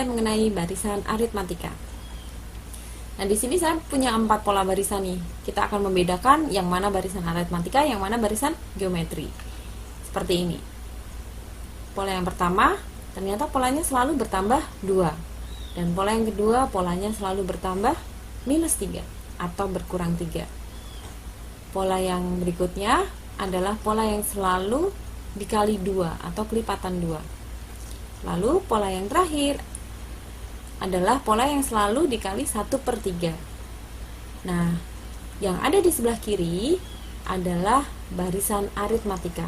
mengenai barisan aritmatika. Nah, di sini saya punya 4 pola barisan nih. Kita akan membedakan yang mana barisan aritmatika, yang mana barisan geometri. Seperti ini. Pola yang pertama, ternyata polanya selalu bertambah 2. Dan pola yang kedua, polanya selalu bertambah minus 3 atau berkurang 3. Pola yang berikutnya adalah pola yang selalu dikali 2 atau kelipatan 2. Lalu pola yang terakhir adalah pola yang selalu dikali 1/3. Nah, yang ada di sebelah kiri adalah barisan aritmatika.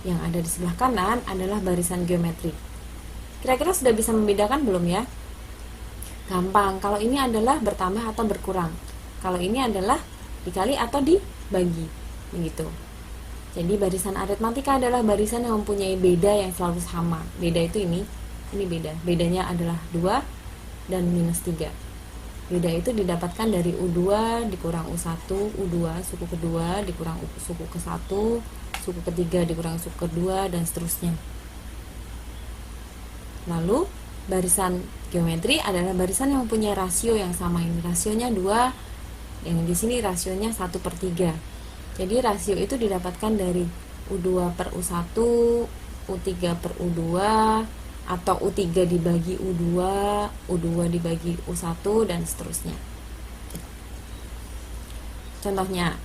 Yang ada di sebelah kanan adalah barisan geometri. Kira-kira sudah bisa membedakan belum ya? Gampang, kalau ini adalah bertambah atau berkurang. Kalau ini adalah dikali atau dibagi. Begitu. Jadi barisan aritmatika adalah barisan yang mempunyai beda yang selalu sama. Beda itu ini beda. Bedanya adalah 2 dan minus 3. Beda itu didapatkan dari U2 dikurang U1, U2 suku kedua dikurang suku ke-1, suku ketiga dikurang suku kedua, dan seterusnya. Lalu barisan geometri adalah barisan yang mempunyai rasio yang sama. Ini rasionya 2, yang di sini rasionya 1/3. Jadi rasio itu didapatkan dari U2 per U1, U3 per U2, atau U3 dibagi U2, U2 dibagi U1, dan seterusnya. Contohnya,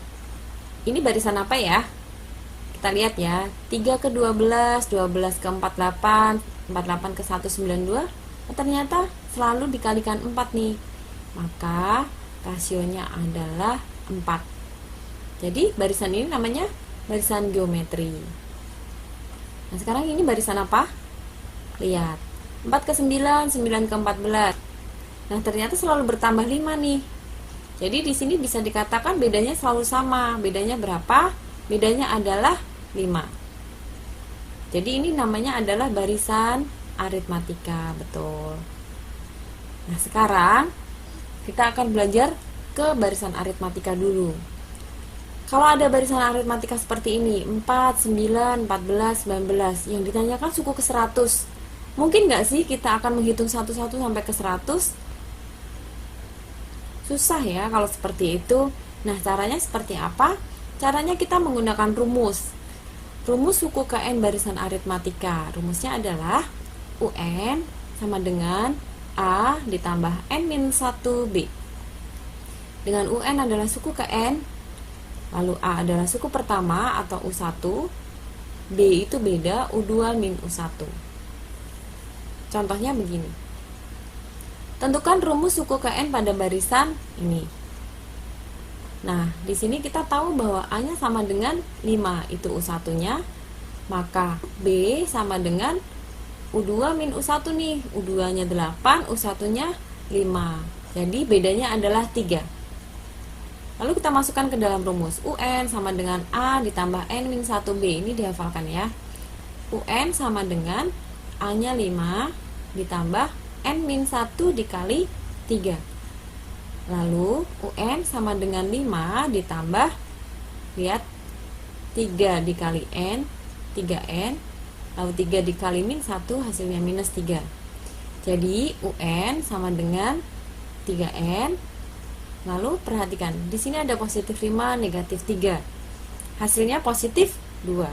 ini barisan apa ya? Kita lihat ya, 3 ke 12, 12 ke 48, 48 ke 192, ternyata selalu dikalikan 4 nih. Maka rasionya adalah 4. Jadi barisan ini namanya barisan geometri. Nah, sekarang ini barisan apa? Lihat, 4 ke 9, 9 ke 14. Nah, ternyata selalu bertambah 5 nih. Jadi di sini bisa dikatakan bedanya selalu sama. Bedanya berapa? Bedanya adalah 5. Jadi ini namanya adalah barisan aritmatika, betul. Nah, sekarang kita akan belajar ke barisan aritmatika dulu. Kalau ada barisan aritmatika seperti ini, 4, 9, 14, 19, yang ditanyakan suku ke 100. Mungkin nggak sih kita akan menghitung satu-satu sampai ke 100? Susah ya kalau seperti itu. Nah, caranya seperti apa? Caranya kita menggunakan rumus. Rumus suku ke N barisan aritmatika. Rumusnya adalah UN sama dengan A ditambah N-1B. Dengan UN adalah suku ke N, lalu A adalah suku pertama atau U1, B itu beda, U2 min U1. Contohnya begini. Tentukan rumus suku ke N pada barisan ini. Nah, di sini kita tahu bahwa A-nya sama dengan 5, itu U1-nya. Maka B sama dengan U2 min U1 nih. U2-nya 8, U1-nya 5. Jadi bedanya adalah 3. Lalu kita masukkan ke dalam rumus. UN sama dengan A ditambah N min 1B. Ini dihafalkan ya. UN sama dengan A-nya 5 ditambah N min 1 dikali 3. Lalu UN sama dengan 5 ditambah, lihat, 3 dikali N, 3N. Lalu 3 dikali min 1 hasilnya minus 3. Jadi UN sama dengan 3N. Lalu perhatikan, di sini ada positif 5, negatif 3. Hasilnya positif 2.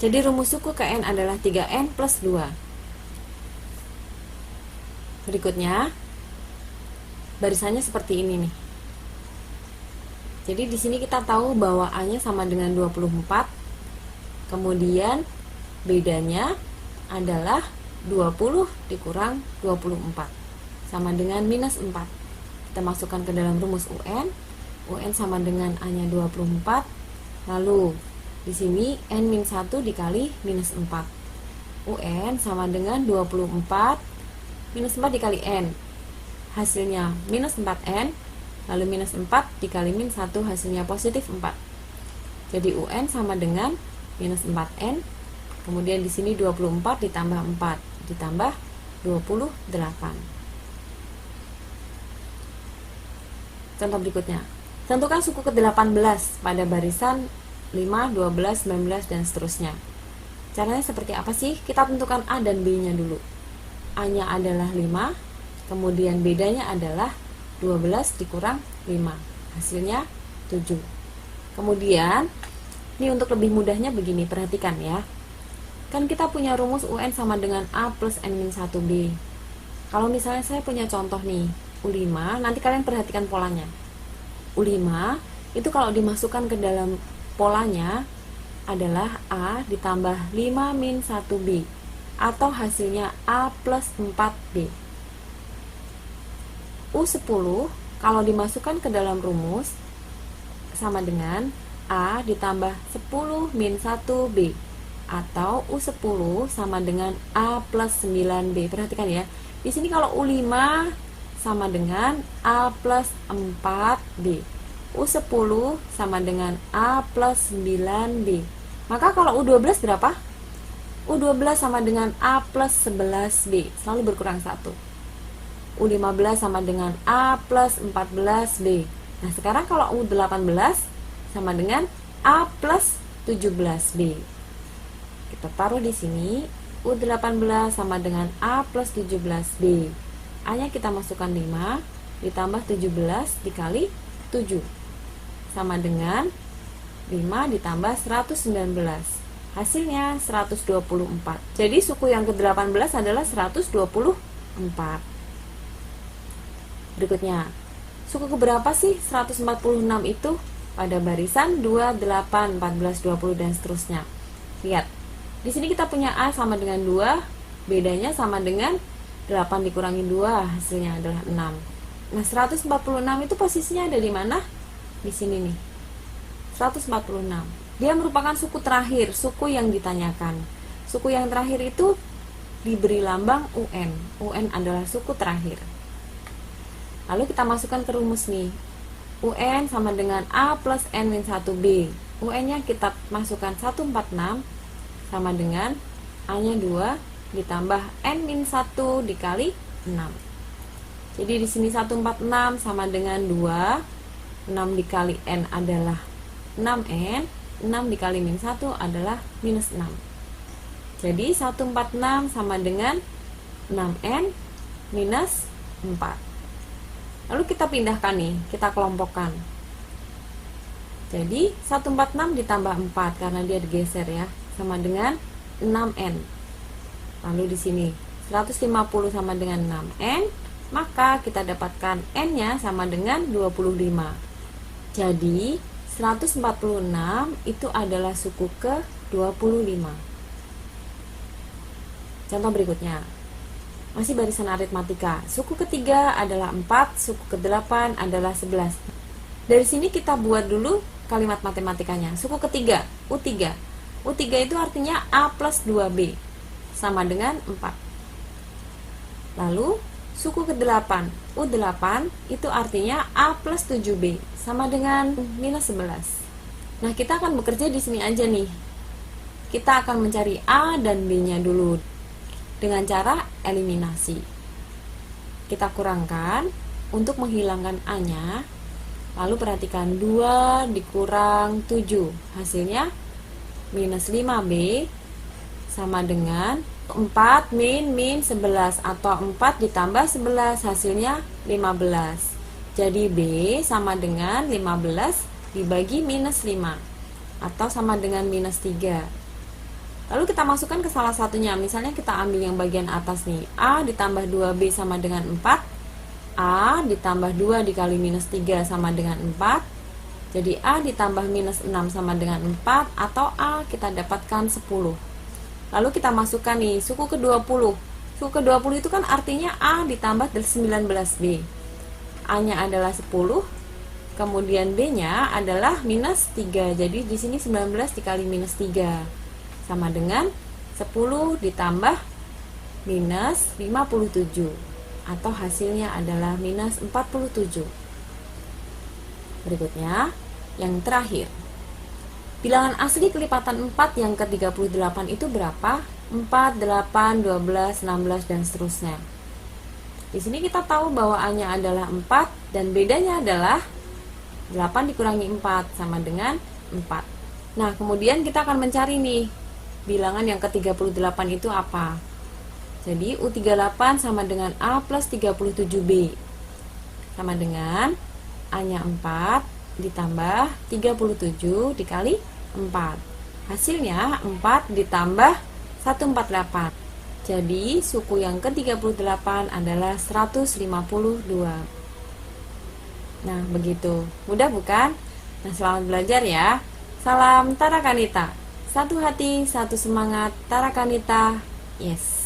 Jadi rumus suku ke N adalah 3N plus 2. Berikutnya, barisannya seperti ini nih. Jadi di sini kita tahu bahwa A-nya sama dengan 24. Kemudian bedanya adalah 20 dikurang 24 sama dengan minus 4. Kita masukkan ke dalam rumus UN. UN sama dengan A-nya 24. Lalu di sini N-1 dikali minus 4. UN sama dengan 24 minus 4 dikali N, hasilnya minus 4N. Lalu minus 4 dikali min 1 hasilnya positif 4. Jadi UN sama dengan minus 4N. Kemudian di sini 24 ditambah 4 ditambah 28. Contoh berikutnya. Tentukan suku ke-18 pada barisan 5, 12, 19, dan seterusnya. Caranya seperti apa sih? Kita tentukan A dan B-nya dulu. A-nya adalah 5, kemudian bedanya adalah 12 dikurang 5, hasilnya 7. Kemudian, ini untuk lebih mudahnya begini, perhatikan ya. Kan kita punya rumus UN sama dengan A plus N-1B. Kalau misalnya saya punya contoh nih, U5, nanti kalian perhatikan polanya. U5 itu kalau dimasukkan ke dalam polanya adalah A ditambah 5 min 1B, atau hasilnya A plus 4B. U10 kalau dimasukkan ke dalam rumus sama dengan A ditambah 10 min 1B, atau U10 sama dengan A plus 9B. Perhatikan ya, di sini kalau U5 sama dengan A plus 4B, U10 sama dengan A plus 9B. Maka kalau U12 berapa? U12 sama dengan A plus 11B, selalu berkurang 1. U15 sama dengan A plus 14B. Nah, sekarang kalau U18 sama dengan A plus 17B. Kita taruh di sini, U18 sama dengan A plus 17B. A-nya kita masukkan 5, ditambah 17 dikali 7. Sama dengan 5 ditambah 119. Hasilnya 124. Jadi suku yang ke-18 adalah 124. Berikutnya, suku keberapa sih 146 itu? Pada barisan 2, 8, 14, 20 dan seterusnya. Lihat, di sini kita punya A sama dengan 2, bedanya sama dengan 8 dikurangi 2, hasilnya adalah 6. Nah, 146 itu posisinya ada di mana? Di sini nih. 146. Dia merupakan suku terakhir, suku yang ditanyakan. Suku yang terakhir itu diberi lambang UN. UN adalah suku terakhir. Lalu kita masukkan ke rumus nih. UN sama dengan A plus N-1B. UN-nya kita masukkan 146 sama dengan A-nya 2 ditambah N-1 dikali 6. Jadi di sini 146 sama dengan 2. 6 dikali N adalah 6N, 6 dikali min 1 adalah minus 6. Jadi 146 sama dengan 6N minus 4. Lalu kita pindahkan nih, kita kelompokkan. Jadi 146 ditambah 4 karena dia digeser ya, sama dengan 6N. Lalu di sini 150 sama dengan 6N, maka kita dapatkan N-nya sama dengan 25. Jadi 146 itu adalah suku ke-25. Contoh berikutnya, masih barisan aritmatika. Suku ketiga adalah 4, suku ke-8 adalah 11. Dari sini kita buat dulu kalimat matematikanya. Suku ketiga, U3. U3 itu artinya A plus 2B, sama dengan 4. Lalu, suku ke-8, U8 itu artinya A plus 7B, sama dengan minus 11. Nah, kita akan bekerja di sini aja nih. Kita akan mencari A dan B-nya dulu dengan cara eliminasi. Kita kurangkan untuk menghilangkan A-nya. Lalu perhatikan 2 dikurang 7, hasilnya minus 5B sama dengan 4 min 11, atau 4 ditambah 11, hasilnya 15. Jadi B sama dengan 15 dibagi minus 5, atau sama dengan minus 3. Lalu kita masukkan ke salah satunya. Misalnya kita ambil yang bagian atas nih, A ditambah 2B sama dengan 4, A ditambah 2 dikali minus 3 sama dengan 4. Jadi A ditambah minus 6 sama dengan 4, atau A kita dapatkan 10. Lalu kita masukkan nih suku ke-20. Suku ke-20 itu kan artinya A ditambah 19B. A-nya adalah 10, kemudian B-nya adalah minus 3. Jadi di sini 19 dikali minus 3 sama dengan 10 ditambah minus 57, atau hasilnya adalah minus 47. Berikutnya, yang terakhir. Bilangan asli kelipatan 4 yang ke-38 itu berapa? 4, 8, 12, 16, dan seterusnya. Di sini kita tahu bahwa A-nya adalah 4 dan bedanya adalah 8 dikurangi 4 sama dengan 4. Nah, kemudian kita akan mencari nih bilangan yang ke-38 itu apa? Jadi U38 sama dengan A plus 37B. Sama dengan A-nya 4 ditambah 37 dikali 4. Hasilnya 4 ditambah 148. Jadi suku yang ke-38 adalah 152. Nah, begitu. Mudah bukan? Nah, selamat belajar ya. Salam Tara Kanita. Satu hati, satu semangat, Tara Kanita. Yes.